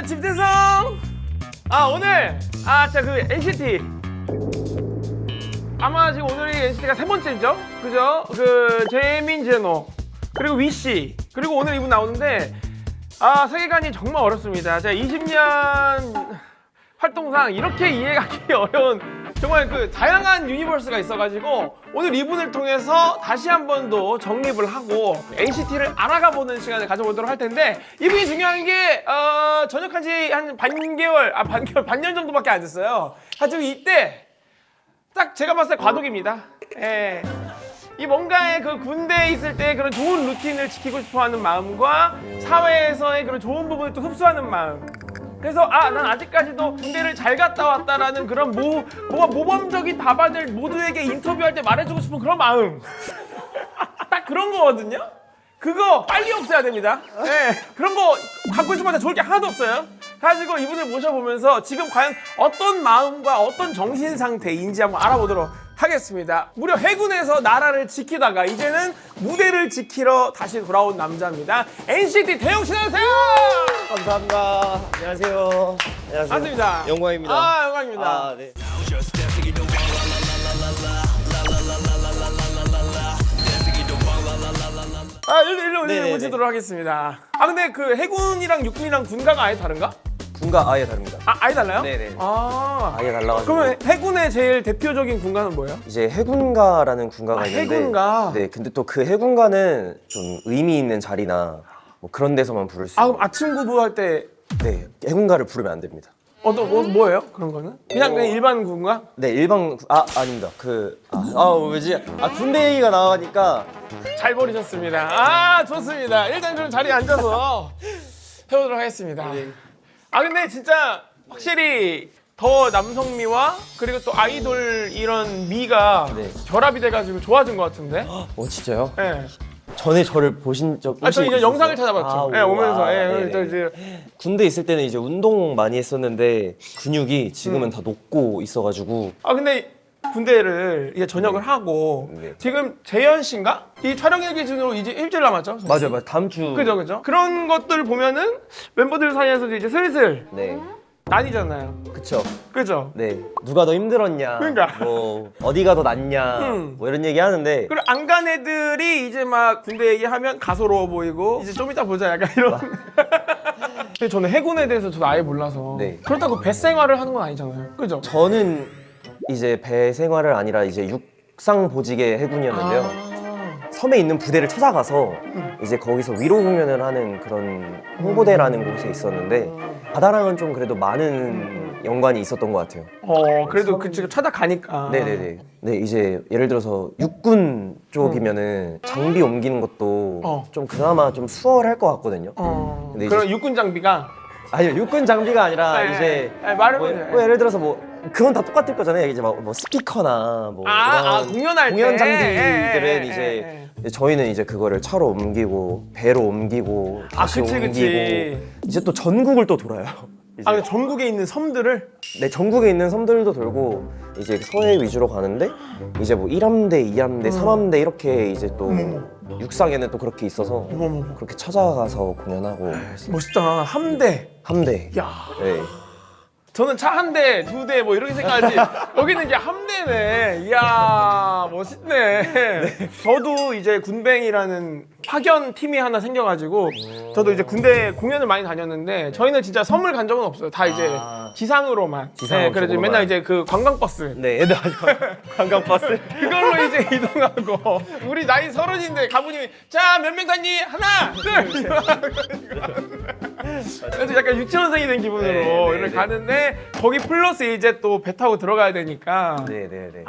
집대성. 오늘 그 NCT 아마 지금 오늘이 NCT가 세 번째죠, 그죠? 그 재민 제노 그리고 위씨 그리고 오늘 이분 나오는데 세계관이 정말 어렵습니다. 제가 20년 활동상 이렇게 이해하기 어려운 정말 그 다양한 유니버스가 있어가지고 오늘 이분을 통해서 다시 한 번 더 정립을 하고 NCT를 알아가보는 시간을 가져보도록 할 텐데, 이분이 중요한 게 전역한 지 한 반년 정도밖에 안 됐어요. 하지만 이때 딱 제가 봤을 때 과도기입니다. 예. 이 뭔가의 그 군대에 있을 때 그런 좋은 루틴을 지키고 싶어하는 마음과 사회에서의 그런 좋은 부분을 또 흡수하는 마음. 그래서 난 아직까지도 군대를 잘 갔다 왔다라는 그런 뭐가 모범적인 답안을 모두에게 인터뷰할 때 말해주고 싶은 그런 마음. 딱 그런 거거든요. 그거 빨리 없애야 됩니다. 네, 그런 거 갖고 있으면 좋을 게 하나도 없어요. 가지고 이분을 모셔보면서 지금 과연 어떤 마음과 어떤 정신 상태인지 한번 알아보도록 하겠습니다. 무려 해군에서 나라를 지키다가 이제는 무대를 지키러 다시 돌아온 남자입니다. NCT 태용 씨 나오세요. 감사합니다. 안녕하세요. 안녕하세요. 반갑습니다. 영광입니다. 영광입니다. 네. 일로 네네네. 모시도록 하겠습니다. 근데 그 해군이랑 육군이랑 군가가 아예 다른가? 군가 아예 다릅니다. 아예 달라요? 네네. 아, 아예 달라가지고. 그러면 해군의 제일 대표적인 군가는 뭐예요? 이제 해군가라는 군가가 있는데. 해군가. 네, 근데 또 그 해군가는 좀 의미 있는 자리나 뭐 그런 데서만 부를 수 있는. 그럼 아침 구부할 때 네, 해군가를 부르면 안 됩니다. 뭐예요? 그런 거는? 그냥 일반 군가? 네, 아닙니다. 왜지? 군대 얘기가 나가니까. 잘 버리셨습니다. 좋습니다. 일단 그럼 자리에 앉아서 해보도록 하겠습니다. 근데 진짜 확실히 더 남성미와 그리고 또 아이돌 이런 미가 네. 결합이 돼가지고 좋아진 것 같은데? 진짜요? 네. 전에 저를 보신 적 혹시 저 이제 있으세요? 영상을 찾아봤죠. 오면서. 네네. 군대 있을 때는 이제 운동 많이 했었는데 근육이 지금은 다 녹고 있어가지고. 근데 군대를 이제 전역을 하고 네. 지금 재현 씨인가? 이 촬영일 기준으로 이제 일주일 남았죠? 맞아요. 다음 주. 그죠. 그런 것들 보면은 멤버들 사이에서도 이제 슬슬 네. 나뉘잖아요. 그죠? 네. 누가 더 힘들었냐? 그러니까. 뭐 어디가 더 낫냐? 뭐 이런 얘기 하는데. 그리고 안 간 애들이 이제 막 군대 얘기하면 가소로워 보이고 이제 좀 이따 보자 약간 이런. 근데 저는 해군에 대해서 저도 아예 몰라서. 네. 그렇다고 배 생활을 하는 건 아니잖아요. 그죠? 저는 이제 배 생활을 아니라 이제 육상 보직의 해군이었는데요. 섬에 있는 부대를 찾아가서 이제 거기서 위로 공연을 하는 그런 홍보대라는 곳에 있었는데 바다랑은 좀 그래도 많은 연관이 있었던 것 같아요. 그래도 지금 찾아가니까. 네네네. 네, 이제 예를 들어서 육군 쪽이면은 장비 옮기는 것도 좀 그나마 좀 수월할 것 같거든요. 근데 그런 육군 장비가 아니요, 육군 장비가 아니라 네, 이제 말해보세요. 뭐 예를 들어서 그건 다 똑같을 거잖아요. 이제 뭐 스피커나 뭐 이런 공연할 때. 공연 장비들은 예, 이제 저희는 이제 그거를 차로 옮기고 배로 옮기고 다시 그치. 옮기고 이제 또 전국을 또 돌아요. 이제. 근데 전국에 있는 섬들을 네, 전국에 있는 섬들도 돌고 이제 서해 위주로 가는데 이제 뭐 1함대, 2함대, 3함대 이렇게 이제 또 육상에는 또 그렇게 있어서 그렇게 찾아가서 공연하고 멋있다. 함대. 함대. 야. 네. 저는 차 한 대, 두 대 뭐 이렇게 생각하지. 여기는 이제 함대네. 이야, 멋있네. 저도 이제 군뱅이라는 파견 팀이 하나 생겨가지고 저도 이제 군대 공연을 많이 다녔는데 저희는 진짜 섬을 간 적은 없어요. 다 이제 지상으로만. 지상으로 그래서 쪽으로만. 맨날 이제 그 관광버스. 네, 관광버스. 그걸로 이제 이동하고 우리 나이 30인데 가부님이 자, 몇 명 탔니? 하나, 둘. 그래서 약간 유치원생이 된 기분으로 네, 이렇게 네. 가는데 거기 플러스 이제 또 배 타고 들어가야 되니까. 네네네.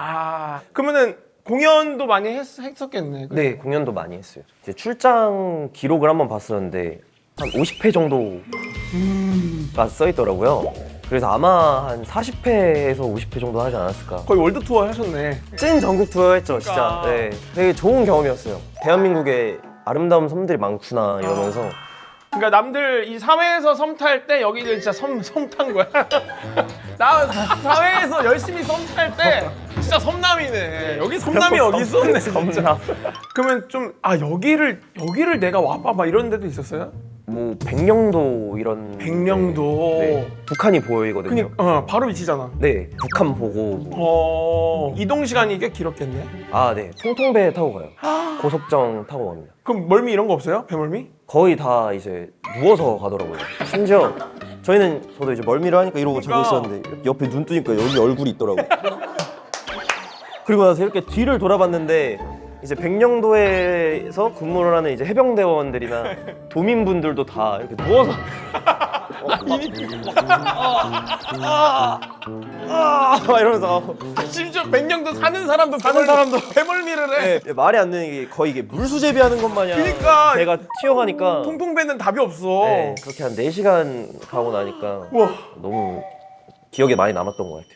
그러면은 공연도 많이 했었겠네. 그죠? 네, 공연도 많이 했어요. 이제 출장 기록을 한번 봤었는데 한 50회 정도가 써 있더라고요. 그래서 아마 한 40회에서 50회 정도 하지 않았을까. 거의 월드 투어 하셨네. 찐 전국 투어 했죠, 진짜. 그러니까. 네, 되게 좋은 경험이었어요. 대한민국에 아름다운 섬들이 많구나 이러면서. 그러니까 남들 이 사회에서 섬 탈 때 여기는 진짜 섬 탄 거야. 나 사회에서 열심히 섬 탈 때 진짜 섬남이네. 여기 섬남이 어디 있었네. 진짜. 그러면 좀 여기를 내가 와봐 막 이런 데도 있었어요? 뭐 백령도 이런 백령도. 네, 북한이 보이거든요. 바로 위치잖아. 네, 북한 보고 이동 시간이 꽤 길었겠네. 네, 통통배 타고 가요. 고속정 타고 갑니다. 그럼 멀미 이런 거 없어요? 배멀미? 거의 다 이제 누워서 가더라고요. 심지어 저도 이제 멀미를 하니까 이러고 자고 그러니까. 있었는데 이렇게 옆에 눈 뜨니까 여기 얼굴이 있더라고요. 그리고 나서 이렇게 뒤를 돌아봤는데 이제 백령도에서 근무를 하는 이제 해병대원들이나 도민분들도 다 이렇게 누워서 막 이러면서 심지어 백령도 사는 사람도 배멀미를 해. 네, 말이 안 되는 게 거의 이게 물수제비하는 것 마냥 그러니까. 배가 튀어가니까 통통배는 답이 없어. 네, 그렇게 한 4시간 가고 나니까 우와. 너무 기억에 많이 남았던 것 같아요.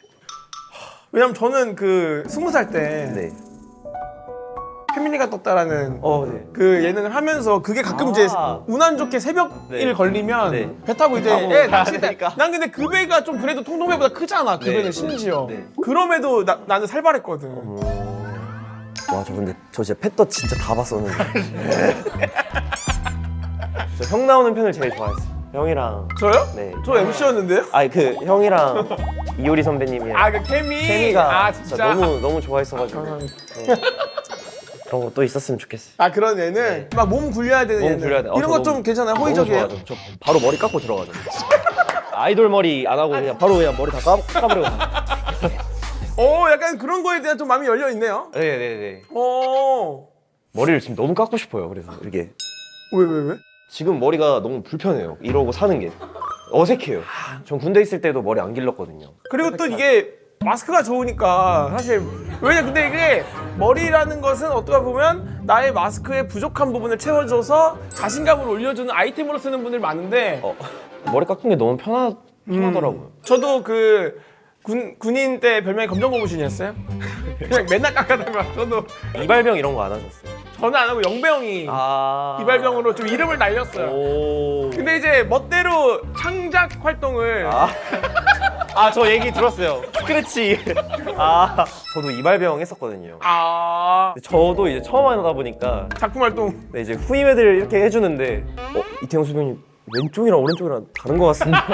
왜냐면 저는 그 20살 때 네. 페미니가 떴다라는 네. 그 예능을 하면서 그게 가끔 이제 운안 좋게 새벽 네. 일 걸리면 네. 배 타고 이제 타고 낚시 때. 가니까. 난 근데 그 배가 좀 그래도 통통배보다 크잖아. 그 네. 배는 심지어. 네. 그럼에도 나는 살벌했거든. 와, 저 진짜 펫덧 진짜 다 봤었는데. 저 형 나오는 편을 제일 좋아했어요. 형이랑. 저요? 네. 저 MC였는데요? 그 형이랑 이효리 선배님이랑 그 케미가 진짜. 너무 좋아했어가지고. 그런 거 또 있었으면 좋겠어요. 그런 예능? 막 몸 굴려야 되는 몸 예능. 굴려야 돼. 이런 거 좀 괜찮아요? 호의적이에요? 너무 좋아하죠. 저 바로 머리 깎고 들어가죠. 아이돌 머리 안 하고 그냥 바로 머리 다 까버리고. 약간 그런 거에 대한 좀 마음이 열려 있네요. 네네네. 어. 머리를 지금 너무 깎고 싶어요. 그래서 이게 왜? 지금 머리가 너무 불편해요. 이러고 사는 게 어색해요. 전 군대 있을 때도 머리 안 길렀거든요. 그리고 또 이게 마스크가 좋으니까 사실 근데 이게 머리라는 것은 어떻게 보면 나의 마스크의 부족한 부분을 채워줘서 자신감을 올려주는 아이템으로 쓰는 분들 많은데 머리 깎은 게 너무 편하더라고요. 저도 그 군인 때 별명이 검정고무신이었어요. 그냥 맨날 깎아다가 저도 이발병 이런 거 안 하셨어요? 저는 안 하고 영배형이 이발병으로 좀 이름을 날렸어요. 오. 근데 이제 멋대로 창작 활동을 저 얘기 들었어요. 스크래치. 저도 이발병 했었거든요. 저도 이제 처음 하다 보니까 작품 활동 네, 이제 후임애들 이렇게 해주는데 이태영 수병님 왼쪽이랑 오른쪽이랑 다른 것 같습니다.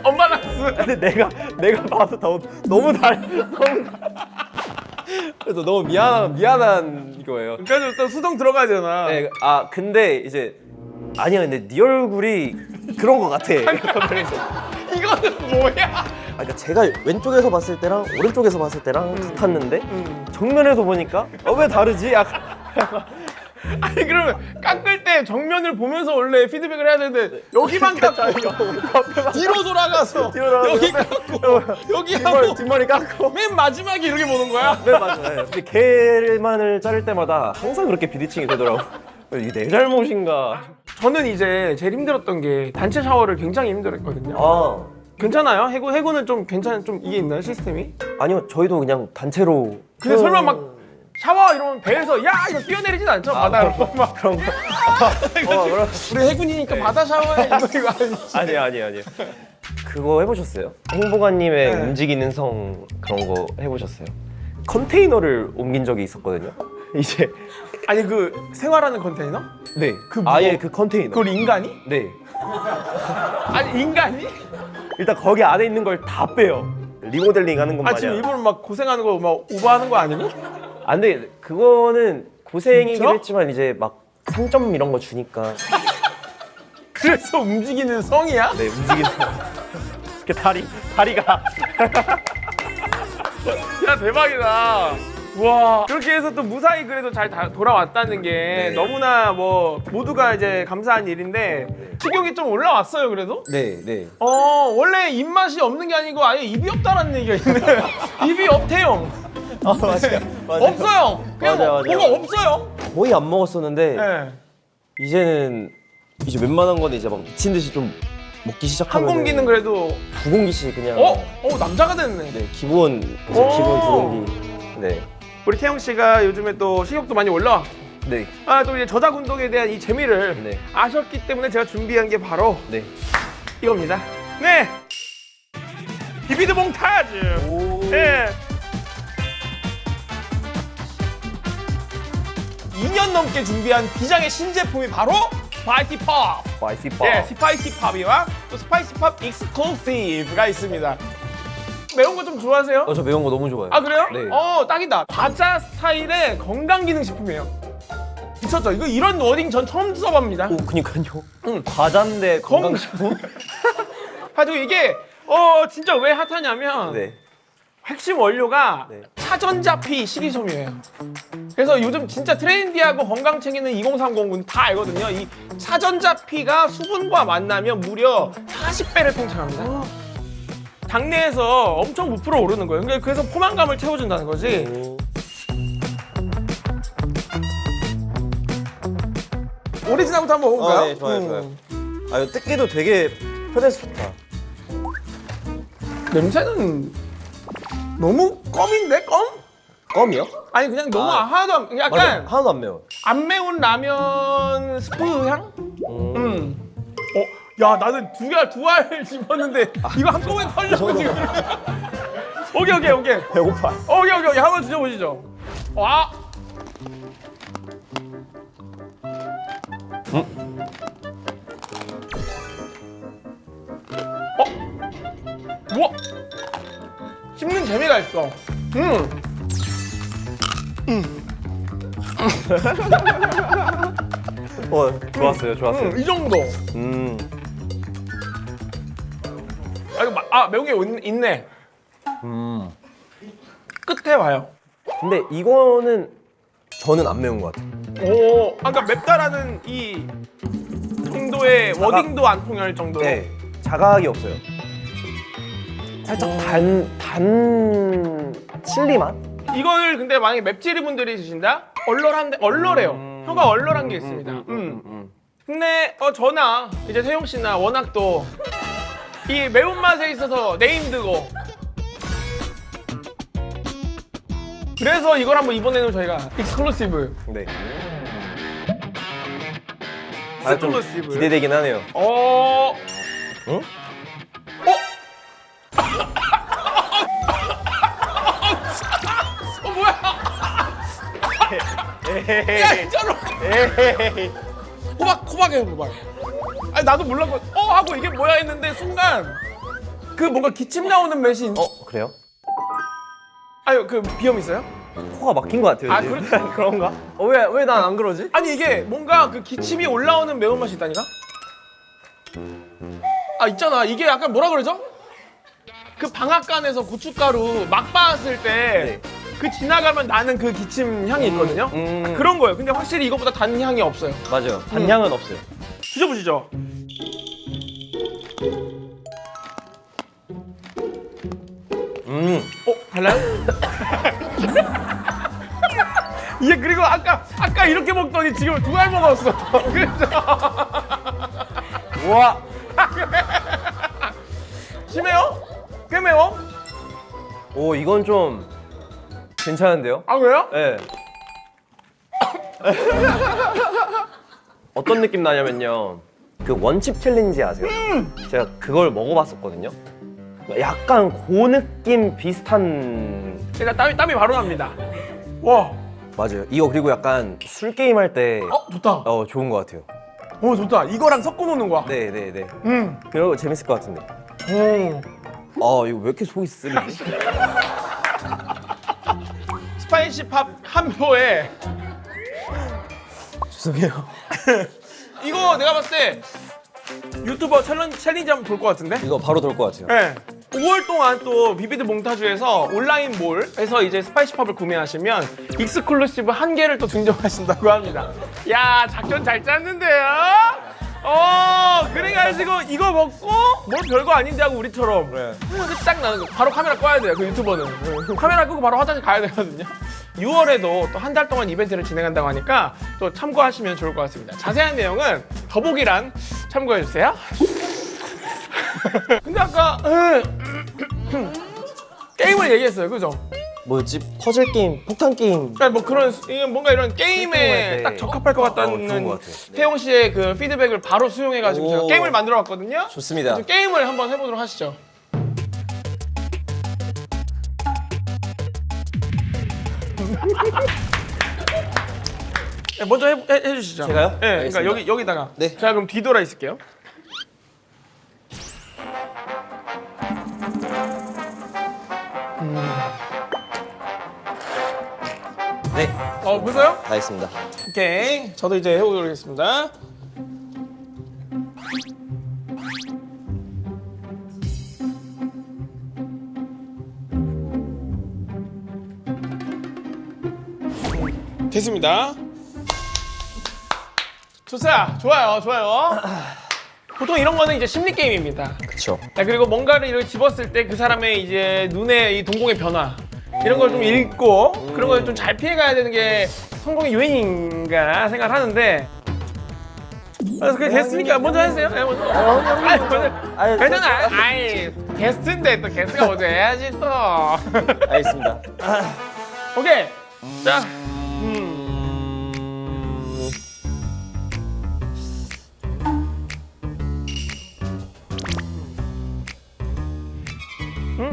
언밸런스. 근데 내가 봐도 너무 그래서 너무 미안한 이거예요. 그래서 또 수동 들어가야 되나. 네, 근데 이제 아니야, 근데 네 얼굴이 그런 것 같아. 이거는 뭐야? 그러니까 제가 왼쪽에서 봤을 때랑 오른쪽에서 봤을 때랑 같았는데 정면에서 보니까 왜 다르지? 약간 아니 그러면 깎을 때 정면을 보면서 원래 피드백을 해야 되는데 여기만 깎고 뒤로 돌아가서 여기 깎고 여기 하고 뒷머리 깎고 맨 마지막에 이렇게 보는 거야? 네, 맞아요. 근데 개만을 자를 때마다 항상 그렇게 비디칭이 되더라고. 이게 내 잘못인가? 저는 이제 제일 힘들었던 게 단체 샤워를 굉장히 힘들었거든요. 괜찮아요? 해군은 좀 이게 있나요 시스템이? 아니요, 저희도 그냥 단체로. 근데 설마 막 샤워 이러면 배에서 야 이거 뛰어내리진 않죠? 바다로 막 그런 거. 그럼 우리 해군이니까 바다 샤워해 이거 아니지? 아니에요. 그거 해보셨어요? 행복아님의 움직이는 성 그런 거 해보셨어요? 컨테이너를 옮긴 적이 있었거든요. 이제 아니 그 생활하는 컨테이너? 네, 그 아예 그 컨테이너. 그걸 인간이? 네, 아니 인간이? 일단 거기 안에 있는 걸 다 빼요. 리모델링 하는 것 마냥. 지금 일부러 막 고생하는 거 막 오버하는 거 아니고? 안 돼. 그거는 고생이긴 진짜? 했지만 이제 막 상점 이런 거 주니까. 그래서 움직이는 성이야? 네, 움직이는 그 다리가 야 대박이다. 와 그렇게 해서 또 무사히 그래도 잘 돌아왔다는 게 네. 너무나 뭐 모두가 이제 감사한 일인데 식욕이 좀 올라왔어요 그래도? 네. 원래 입맛이 없는 게 아니고 아예 입이 없다라는 얘기가 있네. 입이 없대요. 맞아요. 없어요. 그냥 맞아요. 뭐가 없어요. 거의 안 먹었었는데 네. 이제는 이제 웬만한 거는 이제 막 미친 듯이 좀 먹기 한 시작하면 공기는 그래도 2공기씩 그냥. 남자가 됐네. 네, 기본 이제 기본 2공기. 네. 우리 태영 씨가 요즘에 또 식욕도 많이 올라. 네. 또 이제 저작 운동에 대한 이 재미를 네. 아셨기 때문에 제가 준비한 게 바로 네. 이겁니다. 네. 비비드 몽타주. 오. 네. 2년 넘게 준비한 비장의 신제품이 바로 스파이시 팝. 스파이시 팝. 예, 스파이시 팝이와 또 스파이시 팝 익스클루시브가 있습니다. 매운 거 좀 좋아하세요? 저 매운 거 너무 좋아해요. 아 그래요? 네. 딱이다. 과자 스타일의 건강기능식품이에요. 미쳤죠? 이거 이런 워딩 전 처음 써봅니다. 오, 그니까요. 응. 과자인데 건강식품? 가지고 이게 진짜 왜 핫하냐면 네. 핵심 원료가 네. 차전자피 식이섬유예요. 그래서 요즘 진짜 트렌디하고 건강 챙기는 2030은 다 알거든요. 이 차전자피가 수분과 만나면 무려 40배를 팽창합니다. 당내에서 엄청 부풀어 오르는 거예요. 그래서 포만감을 채워준다는 거지. 오. 오리지널부터 한번 먹어볼까요? 네, 좋아요, 좋아요. 아, 이거 뜯기도 되게 편해서 좋다. 냄새는 너무 껌인데? 껌? 껌이요? 아니 그냥 너무 아. 하나도 안, 맞아, 약간 하나도 안 매워. 안 매운 라면 스프 향? 야 나는 두 알 집었는데 이거 한꺼번에 털려고 지금. 오케이. 배고파. 오케이. 한번 드셔보시죠. 와. 우와. 씹는 재미가 있어. 좋았어요. 이 정도. 아 이거 매운 게 있네. 끝에 와요. 근데 이거는 저는 안 매운 것 같아요. 아까 맵다라는 이 정도의 워딩도 안 통할 정도로. 네. 자각이 없어요. 살짝 단 칠리 맛? 이걸 근데 만약에 맵찔이 분들이 드신다? 얼얼해요. 혀가 얼얼한 게 있습니다. 근데 저나 이제 세용 씨나 워낙 또 이 매운맛에 있어서 네임드고 그래서 이걸 한번 이번에는 저희가 익스클루시브 네. 아, 좀 익스클루시브. 기대되긴 하네요. 응? 뭐야? 야 진짜로 호박해. 아니 나도 몰랐고 하고 이게 뭐야 했는데 순간 그 뭔가 기침 나오는 맛이 그래요? 아유 그 비염 있어요? 코가 막힌 것 같아요. 아, 이제. 그렇- 그런가? 왜 난 안 그러지? 아니 이게 뭔가 그 기침이 올라오는 매운맛이 있다니까? 있잖아 이게 약간 뭐라 그러죠? 그 방앗간에서 고춧가루 막 빻았을 때 그 지나가면 나는 그 기침 향이 있거든요? 그런 거예요. 근데 확실히 이것보다 단 향이 없어요. 맞아요. 단향은 없어요. 드셔보시죠. 달라요? 이게 그리고 아까 이렇게 먹더니 지금 두 알 먹었어. 그렇죠? 우와. 심해요? 꽤 매워? 오, 이건 좀 괜찮은데요? 아 그래요? 네. 어떤 느낌 나냐면요. 그 원칩 챌린지 아세요? 제가 그걸 먹어봤었거든요. 약간 그 느낌 비슷한. 그러니까 땀이 바로 납니다. 와, 맞아요. 이거 그리고 약간 술 게임 할 때 좋다. 좋은 것 같아요. 좋다. 이거랑 섞어 놓는 거야. 네네네. 음. 그리고 재밌을 것 같은데. 이거 왜 이렇게 속이 쓰리지? 스파이시 팝 한 표에 죄송해요. 이거 내가 봤을 때 유튜버 챌린지 한번 볼 것 같은데? 이거 바로 돌 것 같아요. 네. 5월 동안 또 비비드 몽타주에서 온라인 몰에서 이제 스파이시 팝을 구매하시면 익스클루시브 한 개를 또 증정하신다고 합니다. 야 작전 잘 짰는데요? 그래가지고 이거 먹고 뭘 별거 아닌데 하고 우리처럼 끝장 나는 거. 바로 카메라 꺼야 돼요 그 유튜버는. 카메라 끄고 바로 화장실 가야 되거든요. 6월에도 또 한 달 동안 이벤트를 진행한다고 하니까 또 참고하시면 좋을 것 같습니다. 자세한 내용은 더보기란 참고해주세요. 근데 아까 게임을 얘기했어요, 그죠? 뭐였지? 퍼즐 게임, 폭탄 게임. 그러니까 뭐 그런 이게 뭔가 이런 게임에 때. 딱 적합할 것 좋은 같다는 것 같아요. 태용 씨의 그 피드백을 바로 수용해가지고 제가 오. 게임을 만들어왔거든요. 좋습니다. 그래서 게임을 한번 해보도록 하시죠. 네, 먼저 해주시죠. 제가요? 네, 그러니까 알겠습니다. 여기다가. 네. 제가 그럼 뒤돌아 있을게요. 네, 보세요? 다 했습니다. 오케이. 저도 이제 해보도록 하겠습니다. 됐습니다. 좋아요. 보통 이런 거는 이제 심리 게임입니다. 그쵸. 그리고 뭔가를 이렇게 집었을 때 그 사람의 이제 눈의 이 동공의 변화 이런 걸 좀 읽고 그런 걸 좀 잘 피해가야 되는 게 성공의 요인인가 생각을 하는데. 그래서 그게 됐으니까 먼저 하세요. 네, 먼저. 아니, 괜찮아. 아이 게스트인데 또 게스트가 먼저 해야지 또. 알겠습니다. 오케이. 자.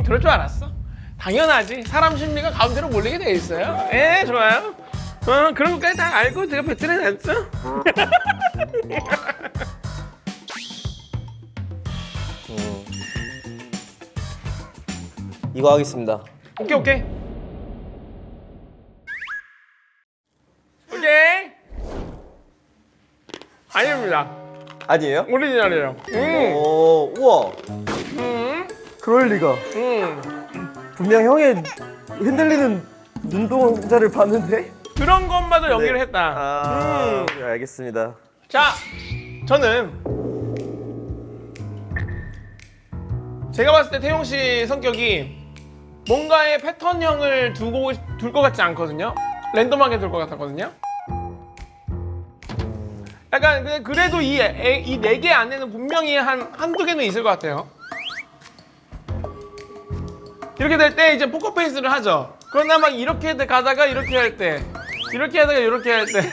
그럴 줄 알았어. 당연하지. 사람 심리가 가운데로 몰리게 돼 있어요. 예, 좋아요. 그런 것까지 다 알고 제가 배틀해냈죠. 이거 하겠습니다. 오케이. 오케이. 아닙니다. 아니에요? 오리지널이에요. 오, 우와. 그럴 리가. 분명 형의 흔들리는 눈동자를 봤는데? 그런 것마저 연기를 네. 했다. 아, 알겠습니다. 자, 저는 제가 봤을 때 태용 씨 성격이 뭔가의 패턴형을 둘 것 같지 않거든요. 랜덤하게 둘 것 같았거든요. 약간 그래도 이 네 개 안에는 분명히 한두 개는 있을 것 같아요. 이렇게 될 때 이제 포커페이스를 하죠. 그러나 막 이렇게 가다가 이렇게 할 때, 이렇게 하다가 이렇게 할 때.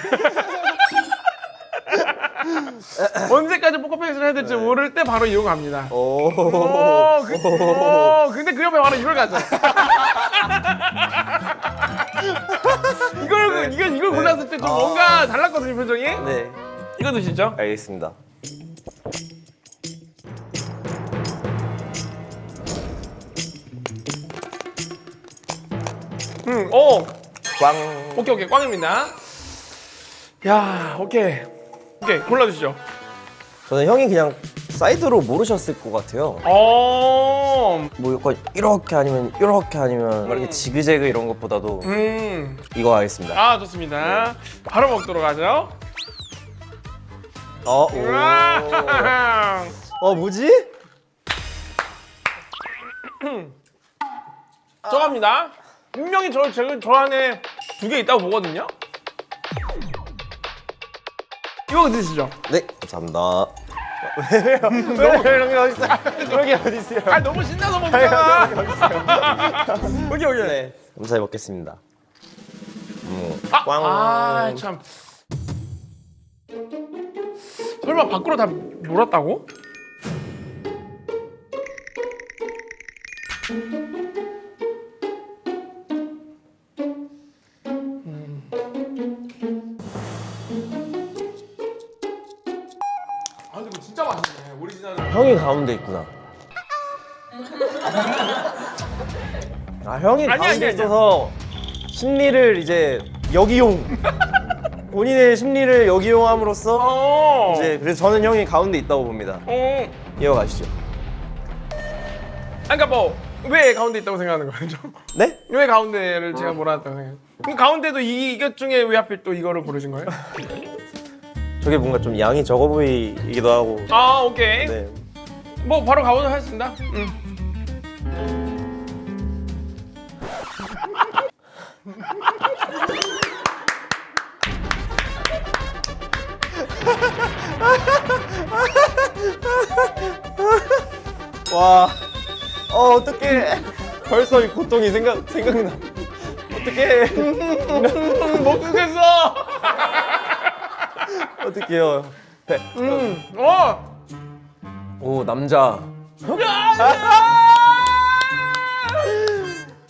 언제까지 포커페이스를 해야 될지 모를 때 바로 이거 갑니다. 근데 그 옆에 바로 이걸 가죠. 이걸 골랐을 때 좀 뭔가 달랐거든요, 표정이. 네, 이거 드시죠? 알겠습니다. 꽝. 오케이, 꽝입니다. 야, 오케이, 골라주시죠. 저는 형이 그냥 사이드로 모르셨을 것 같아요. 뭐 약간 이렇게 아니면 막 이렇게 지그재그 이런 것보다도 이거 하겠습니다. 아, 좋습니다. 바로 먹도록 하죠. 오. 우와. 뭐지? 저 갑니다. 분명히 저 안에 두 개 있다고 보거든요. 이거 드시죠. 네, 감사합니다. 이런 게 어딨어? 그런 게 어딨어요? 아, 너무 신나서 먹잖아. 오케이. 네, 감사히 먹겠습니다. 참. 설마 밖으로 다 놀았다고? 근데 이거 진짜 맛있네. 오리지널. 형이 가운데 있구나. 형이 아니야, 가운데 아니야. 있어서 심리를 이제 역이용. 본인의 심리를 역이용함으로써 이제 그래서 저는 형이 가운데 있다고 봅니다. 이어가시죠. 그러니까 왜 가운데 있다고 생각하는 거죠? 네? 왜 가운데를 제가 몰아놨다고 생각해요? 그럼 가운데도 이것 중에 왜 하필 또 이거를 고르신 거예요? 저게 뭔가 좀 양이 적어 보이기도 하고. 아, 오케이. 네. 바로 가보도록 하겠습니다. 와, 어떡해. 벌써 이 고통이 생각나. 어떡해. 못 끊겠어. 어떡해요. 오, 남자.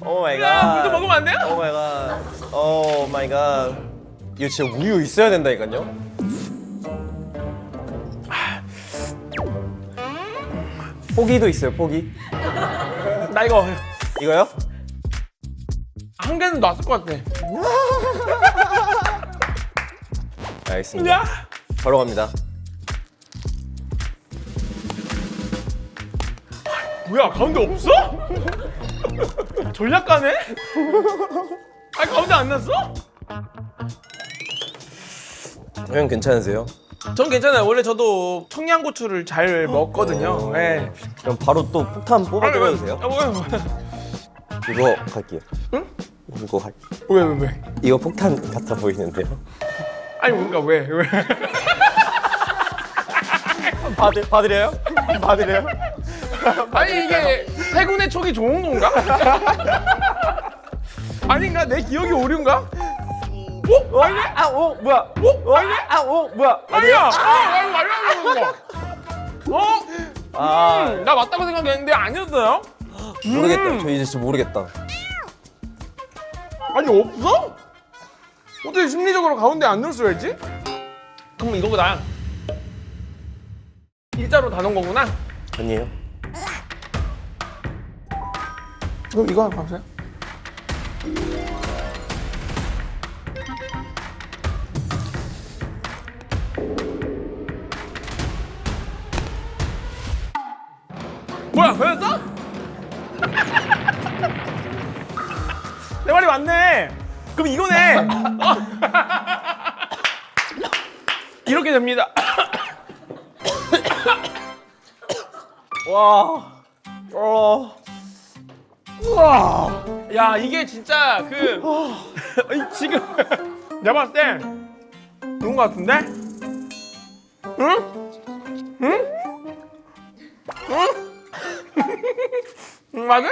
오 마이 야, 물도 갓. 먹으면 안 돼요? 오 마이 갓. 오 마이 갓. 이거 진짜 우유 있어야 된다니까요. 포기도 있어요. 포기. 나 이거 이거요? 한 개는 놨을 것 같아. 알겠습니다. 야! 바로 갑니다. 뭐야, 가운데 없어? 전략가네? 아니, 가운데 안 났어? 형 괜찮으세요? 전 괜찮아요. 원래 저도 청양고추를 잘 먹거든요. 네. 그럼 바로 또 폭탄 뽑아드려도 돼요? 이거 갈게요. 응? 이거 갈게요. 왜? 이거 폭탄 같아 보이는데요? 아니, 뭔가 왜? 받으려요? 받으려요? 아니, 이게 해군의 촉이 좋은 건가? 아닌가? 내 기억이 오류인가? 어? 아니? 뭐야? 아니? 뭐야? 아니야! 아니, 말라는 거! 어? 나 맞다고 생각했는데 아니었어요? 모르겠다. 저 이제 진짜 모르겠다. 아니, 없어? 어떻게 심리적으로 가운데 안 넣을 수가 있지? 그럼 이거보다 일자로 다 넣은 거구나? 아니에요. 그럼 이거 한번 봐보세요. 뭐야, 보였어? 내 말이 맞네. 그럼 이거네. 이렇게 됩니다. 와. 우와. 야, 이게 진짜 지금 내가 봤을 때 좋은 거 같은데? 응? 맞아?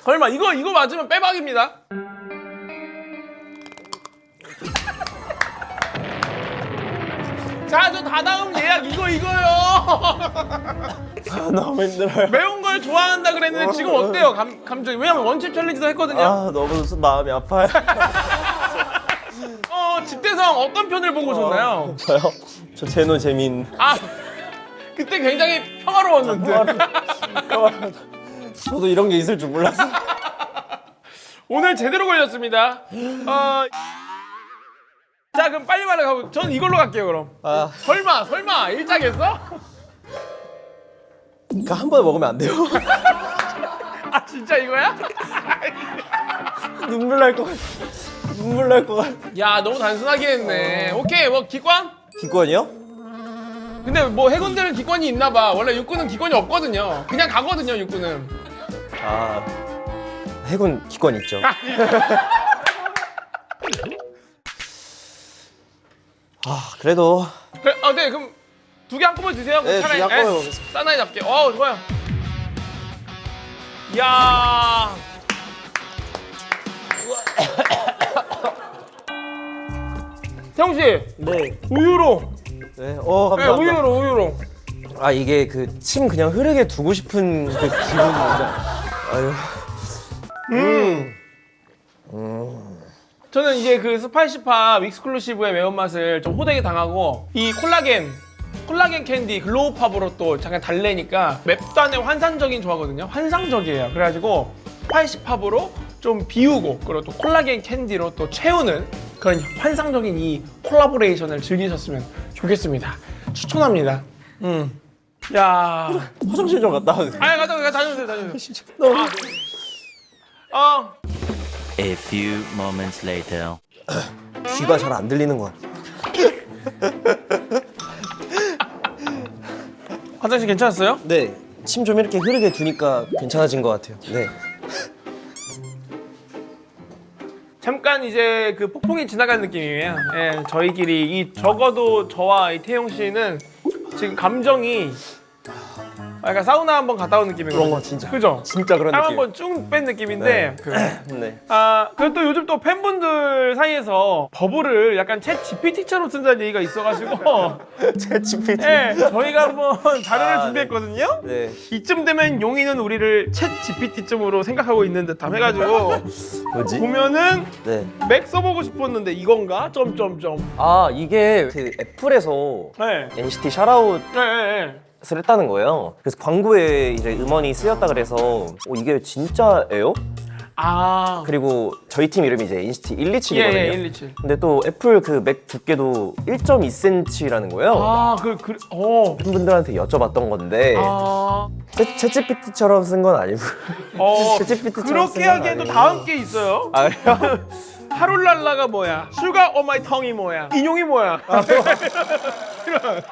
설마 이거 맞으면 빼박입니다. 자, 저 다다음 예약 이거요. 너무 힘들어요. 매운 걸 좋아한다 그랬는데 지금 어때요? 감정이? 왜냐면 원칩 챌린지도 했거든요. 너무 마음이 아파요. 집대성 어떤 편을 보고 오셨나요? 저요? 저 제노 재민. 그때 굉장히 평화로웠는데. 저도 이런 게 있을 줄 몰랐어요. 오늘 제대로 걸렸습니다. 자, 그럼 빨리 말해가고 전 이걸로 갈게요. 그럼 설마 일장했어? 그러니까 한 번에 먹으면 안 돼요. 진짜 이거야? 눈물 날 것 같아. 눈물 날 것 같아. 야, 너무 단순하게 했네. 오케이, 뭐 기권? 기권이요? 근데 뭐 해군들은 기권이 있나 봐. 원래 육군은 기권이 없거든요. 그냥 가거든요, 육군은. 해군 기권 있죠. 그래도 그래, 네, 그럼 두 개 한꺼번에 드세요. 네, 차라리. 두개 한꺼번에 먹겠습니다. 싸나이 잡게. 좋아요. 이야. 태용 씨, 네. 우유로. 네. 네, 감사합니다. 우유로. 이게 그 침 그냥 흐르게 두고 싶은 그 기분입니다. 아유. 저는 이제 그 스파이시팝 익스클루시브의 매운맛을 좀 호되게 당하고 이 콜라겐 캔디 글로우팝으로 또 잠깐 달래니까 맵도 안에 환상적인 조화거든요. 환상적이에요. 그래가지고 스파이시팝으로 좀 비우고 그리고 또 콜라겐 캔디로 또 채우는 그런 환상적인 이 콜라보레이션을 즐기셨으면 좋겠습니다. 추천합니다. 야. 화장실 좀 갔다 와도 돼요? 다녀오세요. 진짜 너무 A few moments later. 귀가 잘 안 들리는 것 같아요. 화장실 괜찮았어요? 네. 침 좀 이렇게 흐르게 두니까 괜찮아진 것 같아요. 네. 잠깐 이제 그 폭풍이 지나간 느낌이에요. 예, 저희끼리 적어도 저와 이 태용 씨는 지금 감정이 약간 사우나 한번 갔다 온 느낌이거든요. 그런 거 진짜. 그죠? 진짜 그런 땀 느낌. 한번 쭉 뺀 느낌인데. 네. 그리고 또 요즘 또 팬분들 사이에서 버블을 약간 챗 GPT처럼 쓴다는 얘기가 있어가지고 챗 GPT. 네, 저희가 한번 자료를 아, 준비했거든요. 네. 이쯤 되면 용이는 우리를 챗 GPT쯤으로 생각하고 있는 듯함 해가지고 뭐지? 보면은 네. 맥 써보고 싶었는데 이건가? 점점점. 아 이게 그 애플에서 네. NCT 샤라웃 네, 네, 네. 을 했다는 거예요. 그래서 광고에 이제 음원이 쓰였다 그래서 이게 진짜예요? 아. 그리고 저희 팀 이름이 이제 NCT 127이거든요. 예, 127. 근데 또 애플 그 맥 두께도 1.2cm라는 거예요. 팬분들한테 여쭤봤던 건데 챗 GPT처럼 쓴 건 아니고. 챗 GPT처럼 그렇게 하기에도 다음 게 있어요. 아 그래요? 하룰랄라가 뭐야? 슈가 오마이 텅이 뭐야? 인용이 뭐야?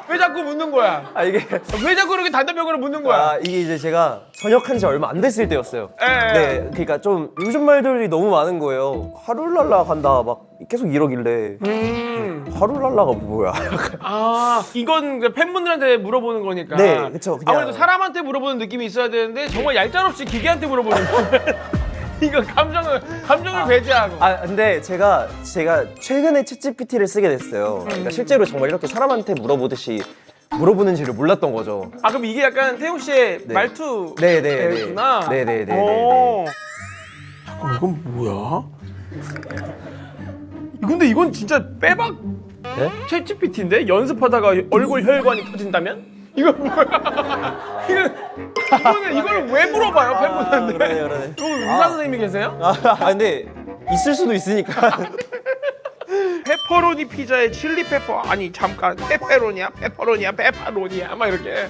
왜 자꾸 묻는 거야? 아 이게 왜 자꾸 이렇게 단답형으로 묻는 거야? 아 이게 이제 제가 전역한 지 얼마 안 됐을 때였어요. 예. 네, 그러니까 좀 요즘 말들이 너무 많은 거예요. 하룰랄라 간다 막 계속 이러길래 하룰랄라가 뭐야? 이건 그 팬분들한테 물어보는 거니까. 네, 그쵸, 그냥. 아무래도 사람한테 물어보는 느낌이 있어야 되는데 정말 얄짤없이 기계한테 물어보는 거. 이거 감정을 배제하고. 근데 제가 최근에 챗GPT를 쓰게 됐어요. 그러니까 실제로 정말 이렇게 사람한테 물어보듯이 물어보는지를 몰랐던 거죠. 그럼 이게 약간 태용 씨의 네. 말투. 네네네. 구나. 네네네. 잠깐 이건 뭐야? 근데 이건 진짜 빼박 네? 챗GPT인데 연습하다가 얼굴 혈관이 터진다면? 이건 뭐야? 이걸 왜 물어봐요 팬분한테? 그러네. 의사 선생님이 계세요? 근데 있을 수도 있으니까. 페퍼로니 피자에 칠리 페퍼 아니 잠깐 페페로니야 막 이렇게.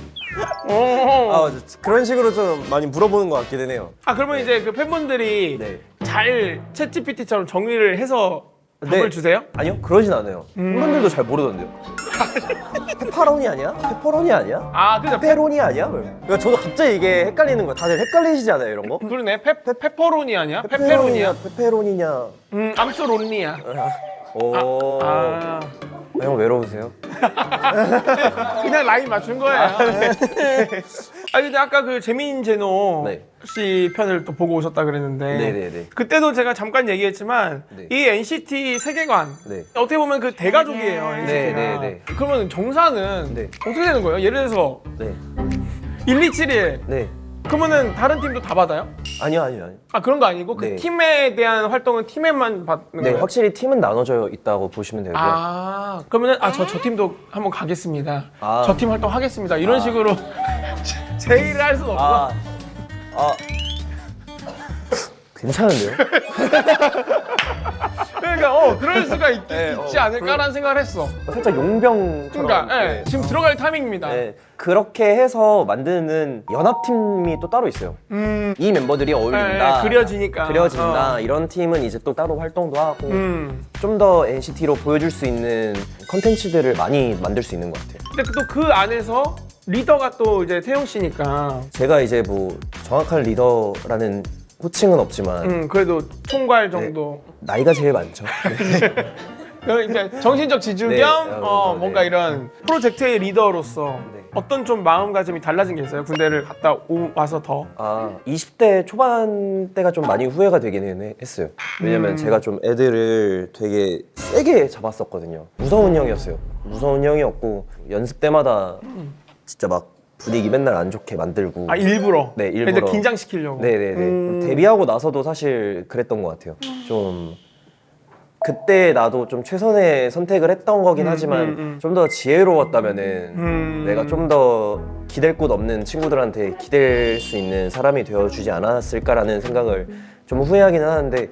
그런 식으로 좀 많이 물어보는 것 같기는 해요. 그러면 이제 그 팬분들이 네. 잘 챗GPT처럼 정리를 해서 답을 네. 주세요? 아니요, 그러진 않아요. 팬분들도 잘 모르던데요. 페퍼로니 아니야? 페퍼로니 아니야? 그죠. 페페로니 아니야? 그러니까 저도 갑자기 이게 헷갈리는 거야. 다들 헷갈리시잖아요, 이런 거. 그러네. 페퍼로니 아니야? 페페로니야? 페페로니냐? 암소론니야. 오. 형 외로우세요? 그냥 라인 맞춘 거예요. 근데 아까 그 재민 제노 네. 씨 편을 또 보고 오셨다 그랬는데 네네네. 그때도 제가 잠깐 얘기했지만 네. 이 NCT 세계관 네. 어떻게 보면 그 대가족이에요. NCT가. 네네네. 그러면 정사는 네. 어떻게 되는 거예요? 예를 들어서 네. 127일 네. 그러면은 다른 팀도 다 받아요? 아니요. 그런 거 아니고 그 네. 팀에 대한 활동은 팀에만 받는 네, 거예요? 확실히 팀은 나눠져 있다고 보시면 되고요. 그러면은 저 팀도 한번 가겠습니다. 아. 저 팀 활동 하겠습니다. 이런 식으로 제의를 할 수는 없어. 괜찮은데요? 그러니까 그럴 수가 있지 네, 않을까라는 생각을 했어. 살짝 용병처럼. 그러니까 네. 지금 들어갈 타이밍입니다. 네, 그렇게 해서 만드는 연합팀이 또 따로 있어요. 이 멤버들이 어울린다. 그려지니까. 그려진다. 이런 팀은 이제 또 따로 활동도 하고 음. 좀 더 NCT로 보여줄 수 있는 컨텐츠들을 많이 만들 수 있는 것 같아요. 근데 또 그 안에서 리더가 또 이제 태용 씨니까. 제가 이제 뭐 정확한 리더라는 호칭은 없지만 그래도 총괄 정도. 나이가 제일 많죠. 그러니까 정신적 지주 네, 겸 뭔가 네. 이런 프로젝트의 리더로서 네. 어떤 좀 마음가짐이 달라진 게 있어요? 군대를 갔다 와서 더. 20대 초반 때가 좀 많이 후회가 되기는 했어요. 왜냐면 제가 좀 애들을 되게 세게 잡았었거든요. 무서운 형이었어요. 무서운 형이었고 연습 때마다 진짜 막 분위기 맨날 안 좋게 만들고. 일부러? 네, 일부러. 애들 긴장시키려고? 네네네. 데뷔하고 나서도 사실 그랬던 것 같아요. 좀 그때 나도 좀 최선의 선택을 했던 거긴 하지만 좀 더 지혜로웠다면은 내가 좀 더 기댈 곳 없는 친구들한테 기댈 수 있는 사람이 되어주지 않았을까라는 생각을 좀 후회하기는 하는데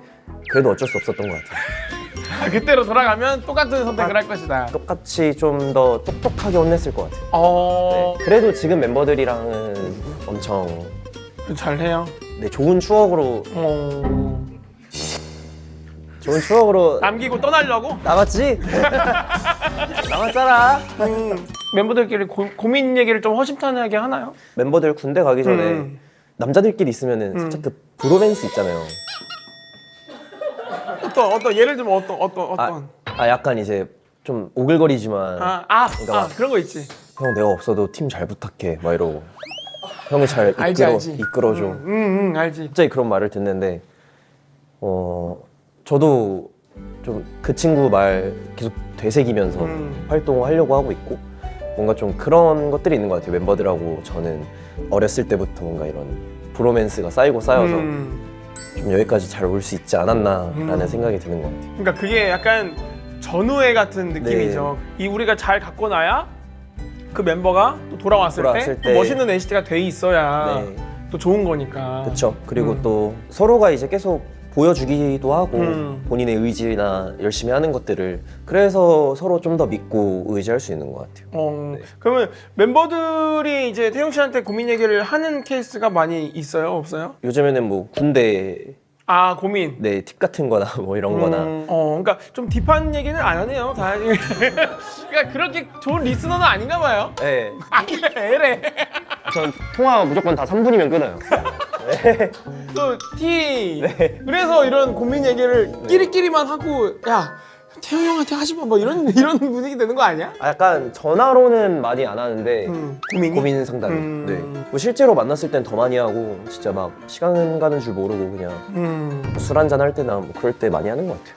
그래도 어쩔 수 없었던 것 같아요. 그때로 돌아가면 똑같은 선택을 할 것이다. 똑같이 좀 더 똑똑하게 혼냈을 것 같아요. 네. 그래도 지금 멤버들이랑은 엄청 잘해요. 좋은 추억으로 남기고 떠나려고? 남았지? 남았잖아. 멤버들끼리 고민 얘기를 좀 허심탄회하게 하나요? 멤버들 군대 가기 전에 남자들끼리 있으면은 살짝 그 브로맨스 있잖아요. 어떤 예를 들면 어떤 약간 이제 좀 오글거리지만 그러니까 그런 거 있지. 형 내가 없어도 팀 잘 부탁해 막 이러고 형이 잘 알지. 이끌어줘. 알지. 갑자기 그런 말을 듣는데 저도 좀 그 친구 말 계속 되새기면서 활동을 하려고 하고 있고 뭔가 좀 그런 것들이 있는 것 같아요. 멤버들하고 저는 어렸을 때부터 뭔가 이런 브로맨스가 쌓이고 쌓여서 좀 여기까지 잘 올 수 있지 않았나라는 생각이 드는 것 같아요. 그러니까 그게 약간 전우회 같은 느낌이죠. 이 우리가 잘 갖고 놔야 그 멤버가 또 돌아왔을 때, 또 멋있는 NCT가 돼 있어야 네. 또 좋은 거니까. 그렇죠. 그리고 또 서로가 이제 계속 보여주기도 하고 본인의 의지나 열심히 하는 것들을 그래서 서로 좀 더 믿고 의지할 수 있는 것 같아요. 네. 그러면 멤버들이 이제 태용 씨한테 고민 얘기를 하는 케이스가 많이 있어요? 없어요? 요즘에는 뭐 군대 아, 고민. 네, 팁 같은 거나 뭐 이런 거나 그러니까 좀 딥한 얘기는 안 하네요, 다행히. 그러니까 그렇게 좋은 리스너는 아닌가 봐요. 네. 에래. 전 통화 무조건 다 3분이면 끊어요. 또 T. 그래서 이런 고민 얘기를 끼리끼리만 하고, 야, 태용 형한테 하지 마. 뭐 이런 분위기 되는 거 아니야? 약간 전화로는 많이 안 하는데 고민이? 고민 상담. 네. 뭐 실제로 만났을 땐 더 많이 하고 진짜 막 시간 가는 줄 모르고 그냥 술 한잔 할 때나 뭐 그럴 때 많이 하는 것 같아요.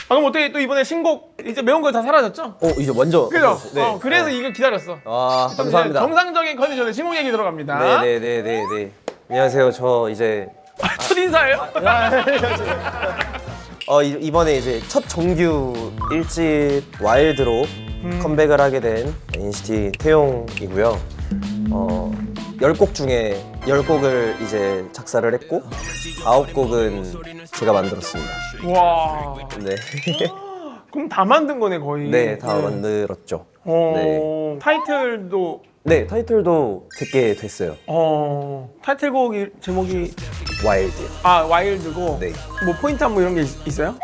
아, 그럼 어떻게 또 이번에 신곡 이제 매운 거 다 사라졌죠? 이제 먼저. 그죠? 네. 그래서 이걸 기다렸어. 아, 감사합니다. 정상적인 컨디션에 신곡 얘기 들어갑니다. 네네네네. 안녕하세요. 저 이제 첫 인사예요? 이번에 이제 첫 정규 1집 와일드로 컴백을 하게 된 NCT 태용이고요. 10곡 중에 10곡을 이제 작사를 했고 9곡은 제가 만들었습니다. 와. 네. 그럼 다 만든 거네 거의. 네, 다 만들었죠. 네. 타이틀도 네, 타이틀도 듣게 됐어요. 타이틀곡 제목이 와일드요. 와일드고. 네. 뭐 포인트 뭐 이런 게 있어요?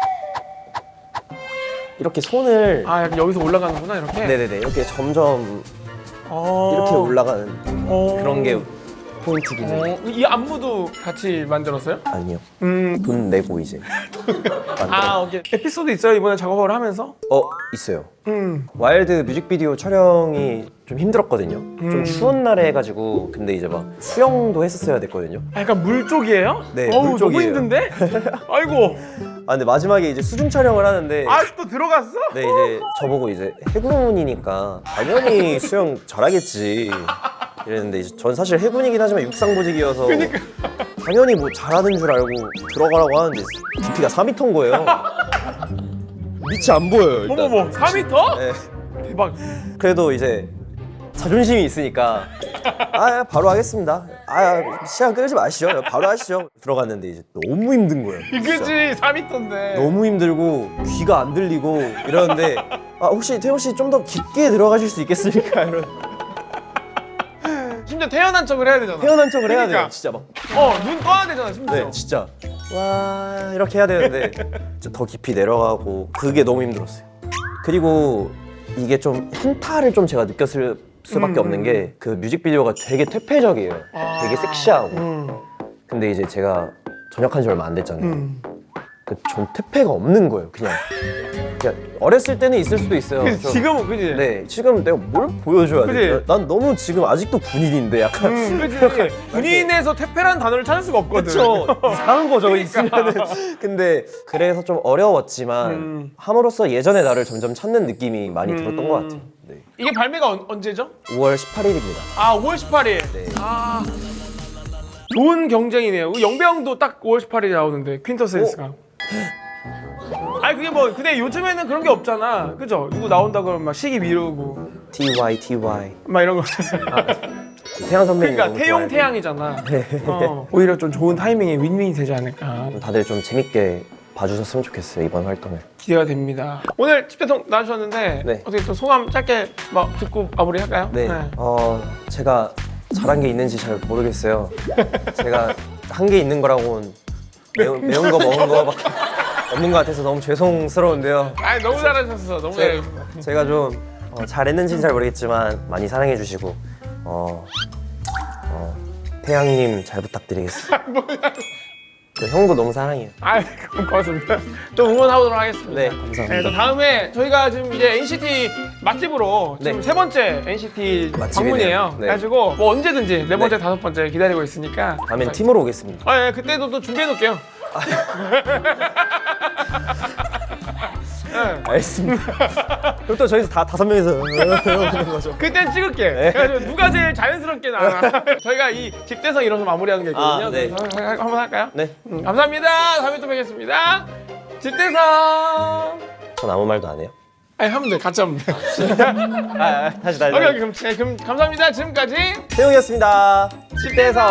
이렇게 손을 약간 여기서 올라가는구나 이렇게. 네네네 이렇게 점점 이렇게 올라가는 그런 게 포인트긴 해요. 이 안무도 같이 만들었어요? 아니요. 돈 내고 이제 오케이. 에피소드 있어요 이번에 작업을 하면서? 있어요. 와일드 뮤직비디오 촬영이 좀 힘들었거든요. 좀 추운 날에 해가지고 근데 이제 막 수영도 했었어야 됐거든요. 약간 물 쪽이에요? 네, 어우, 물 너무 쪽이에요. 힘든데? 아이고. 근데 마지막에 이제 수중 촬영을 하는데 또 들어갔어? 네 이제 저보고 이제 해군이니까 당연히 수영 잘하겠지 이랬는데 이제 전 사실 해군이긴 하지만 육상보직이어서 당연히 뭐 잘하는 줄 알고 들어가라고 하는데 깊이가 4m인 거예요. 밑이 안 보여요 일단. 어머머, 4m? 네. 대박. 그래도 이제 자존심이 있으니까 바로 하겠습니다. 시간 끌지 마시죠. 바로 하시죠. 들어갔는데 이제 너무 힘든 거예요. 그치, 4m인데. 너무 힘들고 귀가 안 들리고 이러는데 혹시 태용 씨 좀 더 깊게 들어가실 수 있겠습니까? 이런 심지어 태어난 척을 해야 되잖아. 태어난 척을 해야 그러니까. 돼요. 진짜 막. 눈 떠야 되잖아, 심지어. 네, 진짜. 와 이렇게 해야 되는데 진짜 더 깊이 내려가고 그게 너무 힘들었어요. 그리고 이게 좀 현타를 좀 제가 느꼈을 수밖에 없는 게 그 뮤직비디오가 되게 퇴폐적이에요. 되게 섹시하고. 근데 이제 제가 전역한 지 얼마 안 됐잖아요. 전 퇴폐가 없는 거예요. 그냥 어렸을 때는 있을 수도 있어요. 그치, 지금은 그지? 네, 지금 내가 뭘 보여줘야 돼? 그치? 난 너무 지금 아직도 군인인데 약간 그치. 군인에서 퇴폐라는 단어를 찾을 수가 없거든. 그쵸. 이상한 거죠 있으면은. 근데 그래서 좀 어려웠지만 함으로써 예전의 나를 점점 찾는 느낌이 많이 들었던 것 같아요. 네. 이게 발매가 언제죠? 5월 18일입니다. 5월 18일. 네. 좋은 경쟁이네요. 영배형도 딱 5월 18일에 나오는데 퀸터센스가. 그게 뭐 근데 요즘에는 그런 게 없잖아. 그죠? 누구 나온다 그러면 막 시기 미루고 TY 막 이런 거. 태양 선배님 그러니까 너무 태용 좋아해요. 태양이잖아. 오히려 좀 좋은 타이밍에 윈윈이 되지 않을까. 다들 좀 재밌게 봐주셨으면 좋겠어요 이번 활동을. 기대가 됩니다. 오늘 집대통 나와주셨는데 네. 어떻게 또 소감 짧게 막 듣고 마무리할까요? 네. 제가 잘한 게 있는지 잘 모르겠어요. 제가 한 게 있는 거라고는 매운 거 먹은 거밖에 없는 것 같아서 너무 죄송스러운데요. 너무 잘하셨어. 너무 잘하셨어. 제가 좀 잘했는지는 잘 모르겠지만 많이 사랑해 주시고 태양님 잘 부탁드리겠습니다. 형도 너무 사랑해요. 아, 고맙습니다. 좀 응원하도록 하겠습니다. 네, 감사합니다. 네, 또 다음에 저희가 지금 이제 NCT 맛집으로 지금 네. 세 번째 NCT 맛집이네요. 방문이에요. 네. 그래가지고 뭐 언제든지 네 번째, 네. 다섯 번째 기다리고 있으니까. 다음엔 팀으로 오겠습니다. 아, 예, 그때도 또 준비해 놓을게요. 네. 알겠습니다. 그럼 또 저희서 다 5명이서 이러는 거죠. 그땐 찍을게. 네. 그래가지고 누가 제일 자연스럽게 나와. 저희가 이 집대성 이뤄서 마무리하는 게 있거든요. 아, 네. 그래서 한번 할까요? 네, 감사합니다. 다음에 또 뵙겠습니다. 집대성. 전 아무 말도 안 해요. 아니, 하면 돼. 같이 하면 돼. 다시. 오케이, 그럼 감사합니다. 지금까지 태용이었습니다. 집대성.